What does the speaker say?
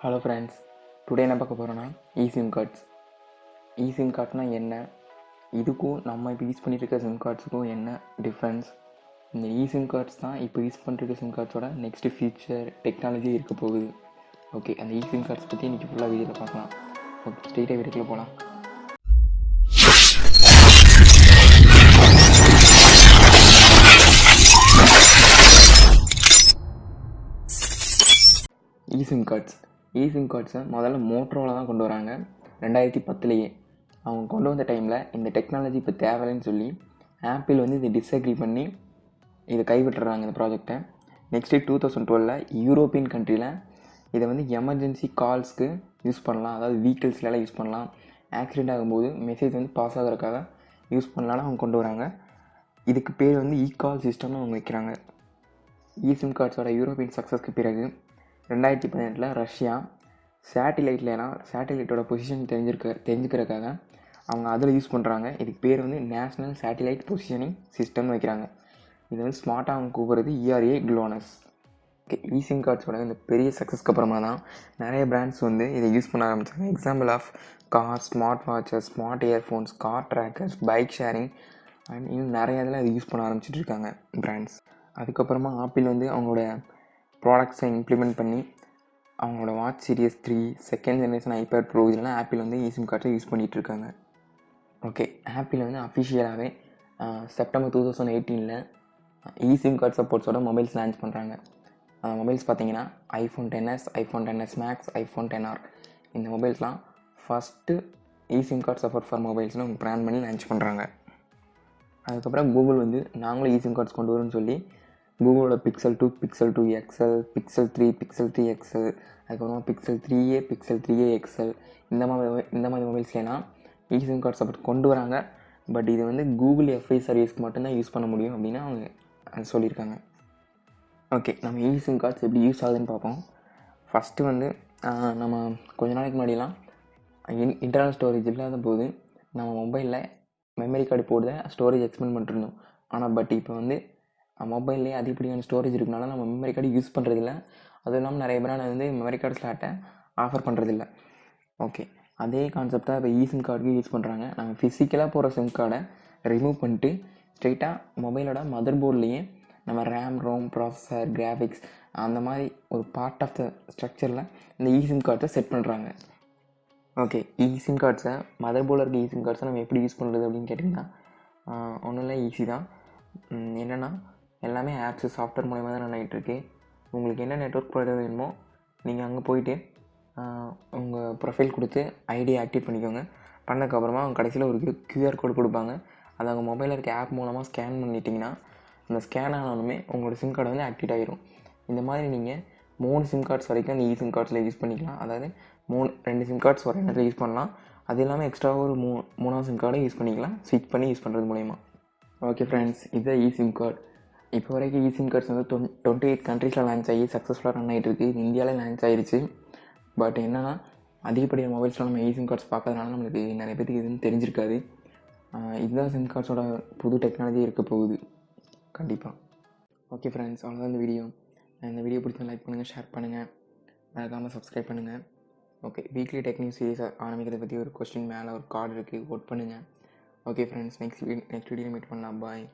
Hello friends, today என்ன பார்க்க போகிறோன்னா சிம் கார்ட்ஸ். சிம் கார்ட்னால் என்ன, இதுக்கும் நம்ம இப்போ யூஸ் பண்ணிட்டு இருக்க சிம் கார்ட்ஸுக்கும் என்ன டிஃப்ரென்ஸ், இந்த சிம் கார்ட்ஸ் தான் இப்போ யூஸ் பண்ணிருக்க சிம் கார்ட்ஸோட நெக்ஸ்ட்டு ஃபியூச்சர் டெக்னாலஜி இருக்க போகுது. ஓகே, அந்த சிம் கார்ட்ஸ் பற்றி இன்றைக்கி ஃபுல்லாக வீடியோவில் பார்க்கலாம். ஓகே, ஸ்ட்ரெயிட்டாக வீடியோக்குள்ளே போகலாம். சிம் கார்ட்ஸை முதல்ல மோட்டரோவில் தான் கொண்டு வராங்க 2010. அவங்க கொண்டு வந்த டைமில் இந்த டெக்னாலஜி இப்போ தேவையில்லைன்னு சொல்லி ஆப்பிள் இதை டிஸ்அக்ரி பண்ணி இதை கைவிட்டுறாங்க இந்த ப்ராஜெக்டை. நெக்ஸ்ட்டு 2012 யூரோப்பியன் கண்ட்ரியில் இதை எமர்ஜென்சி கால்ஸ்க்கு யூஸ் பண்ணலாம், அதாவது வெஹிக்கிள்ஸ்லாம் யூஸ் பண்ணலாம், ஆக்சிடெண்ட் ஆகும்போது மெசேஜ் பாஸ் ஆகிறதுக்காக யூஸ் பண்ணலான்னு அவங்க கொண்டு வராங்க. இதுக்கு பேர் இ-கால் சிஸ்டம்னு அவங்க வைக்கிறாங்க. சிம் கார்ட்ஸோட யூரோப்பியன் சக்ஸஸ்க்கு பிறகு 2018 ரஷ்யா சேட்டிலைட்டோட பொசிஷன் தெரிஞ்சுக்கிறதுக்காக அவங்க அதில் யூஸ் பண்ணுறாங்க. இதுக்கு பேர் நேஷ்னல் சேட்டிலைட் பொசிஷனிங் சிஸ்டம்னு வைக்கிறாங்க. இது ஸ்மார்ட்டாக அவங்க கூப்பிட்றது ERA க்ளோனஸ். ஓகே, சிம் கார்ட்ஸோட இந்த பெரிய சக்ஸஸ்க்கு அப்புறமா தான் நிறைய பிராண்ட்ஸ் இதை யூஸ் பண்ண ஆரம்பித்தாங்க. Example of car, smart watches, smart earphones, car trackers, bike sharing and இன்னும் நிறைய இதில் இதை யூஸ் பண்ண ஆரம்பிச்சிட்டு இருக்காங்க பிராண்ட்ஸ். அதுக்கப்புறமா ஆப்பிள் அவங்களோட ப்ராடக்ட்ஸை இம்ப்ளிமெண்ட் பண்ணி அவங்களோட watch series 3, second generation iPad pro இதெல்லாம் ஆப்பிள் சிம் கார்ட்ஸை யூஸ் பண்ணிகிட்ருக்காங்க. ஓகே, ஆப்பிள் அஃபிஷியலாகவே செப்டம்பர் 2018 சிம் கார்ட் சப்போர்ட்ஸோட மொபைல்ஸ் லான்ச் பண்ணுறாங்க. அந்த மொபைல்ஸ் பார்த்தீங்கன்னா iPhone XS, iPhone XS Max, iPhone XR. இந்த மொபைல்ஸ்லாம் first SIM card support for மொபைல்ஸ்னு அவங்க பிளான் பண்ணி லான்ச் பண்ணுறாங்க. அதுக்கப்புறம் கூகுள் நாங்களும் சிம் கார்ட்ஸ் கொண்டு வரோன்னு சொல்லி கூகுளோட Pixel 2, Pixel 2 XL, Pixel 3, Pixel 3 XL, அதுக்கப்புறமா Pixel 3a, Pixel 3a XL இந்த மாதிரி மொபைல்ஸ்லாம் சிம் கார்ட் சப்போர்ட் கொண்டு வராங்க. பட் இது கூகுள் FI சர்வீஸ்க்கு மட்டும்தான் யூஸ் பண்ண முடியும் அப்படின்னு அவங்க சொல்லியிருக்காங்க. ஓகே, நம்ம சிம் கார்ட்ஸ் எப்படி யூஸ் ஆகுதுன்னு பார்ப்போம். ஃபஸ்ட்டு நம்ம கொஞ்ச நாளைக்கு முன்னாடிலாம் இன்டர்னல் ஸ்டோரேஜ் இல்லாத போது நம்ம மொபைலில் மெமரி கார்டு போட்டு ஸ்டோரேஜ் எக்ஸ்பெண்ட் பண்ணிட்டுருந்தோம். ஆனால் பட் இப்போ மொபைல்லேயே அதிகப்படியான ஸ்டோரேஜ் இருக்கனால நம்ம மெமரி கார்டு யூஸ் பண்ணுறதில்ல. அதுவும் இல்லாமல் நிறைய பேர் மெமரி கார்டு ஸ்லாட்டை ஆஃபர் பண்ணுறதில்ல. ஓகே, அதே கான்செப்டாக இப்போ சிம் கார்டுக்கு யூஸ் பண்ணுறாங்க. நம்ம ஃபிசிக்கலாக போகிற சிம் கார்டை ரிமூவ் பண்ணிட்டு ஸ்ட்ரெயிட்டாக மொபைலோட மதர் போர்ட்லேயே நம்ம ரேம், ரோம், ப்ராசஸர், கிராஃபிக்ஸ் அந்த மாதிரி ஒரு பார்ட் ஆஃப் த ஸ்ட்ரக்சரில் இந்த சிம் கார்ட்ஸை செட் பண்ணுறாங்க. ஓகே, சிம் கார்ட்ஸை மதர் போர்டில் இருக்க சிம் கார்ட்ஸை நம்ம எப்படி யூஸ் பண்ணுறது அப்படின்னு கேட்டிங்கன்னா ஒன்றும் இல்லை, ஈஸி தான். என்னென்னா எல்லாமே ஆப்ஸு, சாஃப்ட்வேர் மூலமாக தான் ரன் ஆகிட்டுருக்கு. உங்களுக்கு என்ன நெட்வொர்க் ப்ரொவைடர் வேணுமோ நீங்கள் அங்கே போயிட்டு உங்கள் ப்ரொஃபைல் கொடுத்து ஐடியை ஆக்டிவேட் பண்ணிக்கோங்க. பண்ணதுக்கப்புறமா அவங்க கடைசியில் ஒரு QR கோடு கொடுப்பாங்க. அதை அவங்க மொபைலில் இருக்க ஆப் மூலமாக ஸ்கேன் பண்ணிட்டீங்கன்னா அந்த ஸ்கேன் ஆனாலுமே உங்களோட சிம் கார்டு ஆக்டிவேட் ஆகிரும். இந்த மாதிரி நீங்கள் 3 சிம் கார்ட்ஸ் வரைக்கும் அந்த சிம் கார்ட்ஸில் யூஸ் பண்ணிக்கலாம். அதாவது 2 சிம் கார்ட்ஸ் ஒரு இடத்துல யூஸ் பண்ணலாம். அது இல்லாமல் எக்ஸ்ட்ராவாக ஒரு 3ஆவது சிம் கார்டை யூஸ் பண்ணிக்கலாம், ஸ்விட்ச் பண்ணி யூஸ் பண்ணுறது மூலயமா. ஓகே ஃப்ரெண்ட்ஸ், இதுதான் சிம் கார்டு. இப்போ வரைக்கும் சிம் கார்ட்ஸ் 28 கண்ட்ரீஸில் லான்ச் ஆகி சக்ஸஸ்ஃபுல்லாக ரன் ஆகிட்டு இருக்குது. இது இந்தியாவில் லான்ச் ஆகிடுச்சு. பட் என்னென்னா அதிகப்படியான மொபைல்ஸ்லாம் நம்ம சிம் கார்ட்ஸ் பார்க்கறதுனால நம்மளுக்கு நிறைய பேருக்கு இதுன்னு தெரிஞ்சிருக்காது. இதுதான் சிம் கார்ட்ஸோட புது டெக்னாலஜி இருக்க போகுது கண்டிப்பாக. ஓகே ஃப்ரெண்ட்ஸ், அவ்வளோதான் இந்த வீடியோ. இந்த வீடியோ பிடிச்சா லைக் பண்ணுங்கள், ஷேர் பண்ணுங்கள், மறக்காமல் சப்ஸ்கிரைப் பண்ணுங்கள். Okay, weekly tech news series ஆரம்பிக்கிறத பற்றி ஒரு கொஸ்டின் மேலே ஒரு கார்டு இருக்குது, ஓட் பண்ணுங்கள். Okay friends, next video meet பண்ணலாம். பாய்.